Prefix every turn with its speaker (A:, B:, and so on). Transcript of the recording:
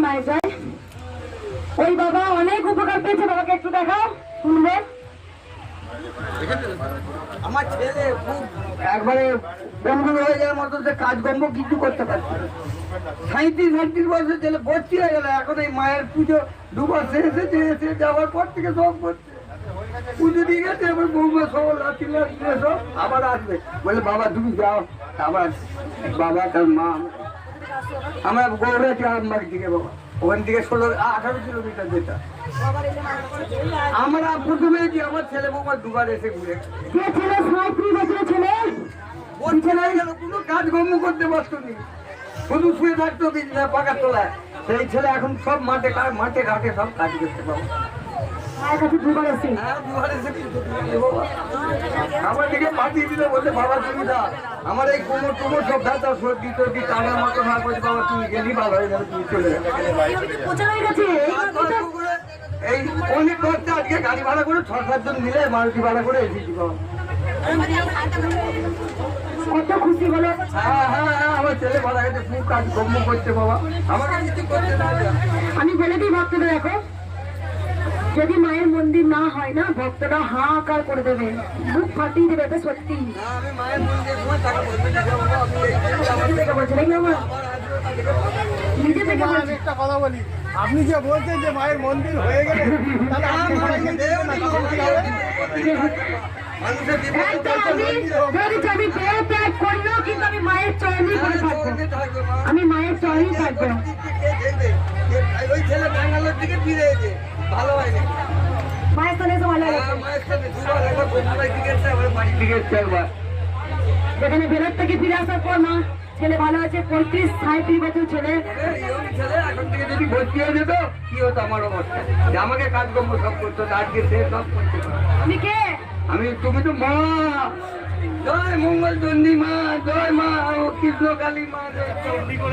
A: মায়ের যায়। ওই বাবা অনেক উপকার পেয়েছে, বাবাকে একটু দেখাও শুনবে।
B: আমার ছেলে খুব একবারে বন্ধু হয়ে যাওয়ার মতো, যে কাজকর্ম কিছু করতে পারছে না। 37-38 বছর ছেলে ভর্তি হয়ে গেল, এখন এই মায়ের পুজো 2 বছর এসেছে, এসে যাওয়ার পর থেকে সব করছে। পুজো দিয়ে গেছে, এবার বৌমা সব লাঠি সব আবার আসবে, বলে বাবা তুমি যাও। আবার বাবা তার মা, আমরা গৌড়াচ্ছি আমবাড়ি থেকে, বাবা ওখান থেকে 16-18 কিলোমিটার যেটা। আমরা প্রথমে যে আমার ছেলে বৌমা 2 বার এসে ঘুরে কোনো কাজকর্ম করতে পারত নি, শুধু শুয়ে থাকতো বিছনা পাকা তোলায়। সেই ছেলে এখন সব মাঠে ঘাটে সব কাজ করতে পারবো। আমার দিকে পাঠিয়ে দিলে বলতে বাবা তুমি দা, আমার এই কোমর টোমর সব ব্যথা, সর্দি টর্দি টানার মতো না করছে, বাবা তুমি গেলি ভালো হয়ে যাবে, তুমি চলে যাবে। এই অনেক করতে আজকে গাড়ি ভাড়া করে 6-7 জন মিলে মারুতি ভাড়া করে এসেছি বাবা।
A: কত খুশি হলো।
B: হ্যাঁ হ্যাঁ হ্যাঁ, আমার ছেলে ভাড়া গেছে, খুব কাজকর্ম করছে বাবা, আমাকে কিছু করতে না।
A: আমি বলে দিই ভক্তদের, দেখো যদি মায়ের মন্দির না হয় না, ভক্তরা হাহাকার করে দেবে, বুক ফাটিয়ে দেবে। এটা সত্যি।
B: আমি মায়ের মন্দিরে সময় টাকা বলতে
A: নিজে থেকে
C: একটা কথা বলি, আপনি যে বলছেন যে মায়ের মন্দির হয়ে গেলে, তাহলে আপনি সবাইকে দেবেন না, তখন কি হবে?
A: আমি দেহ ত্যাগ করলেও কিন্তু আমি মায়ের চরণেই করে থাকবো, আমি মায়ের চরণেই থাকবো।
B: ওই ছেলে ব্যাঙ্গালোর থেকে ফিরে এসে ভালো হয়নি,
A: মায়ের স্থানে এসে ভালো লাগে। যেখানে বেরোর থেকে ফিরে আসার পর মা ছেলে ভালো আছে, 35-37 বছর ছেলে।
B: এখন থেকে যদি ভর্তি হয়ে যেত কি হতো আমার অবস্থা, যে আমাকে কাজকর্ম সব করতো, আজকে সে সব করতে পারে।
A: আমি কে?
B: তুমি তো মা, জয় মঙ্গল চণ্ডী মা, জয় মা ও কৃষ্ণ কালী মা, জয়।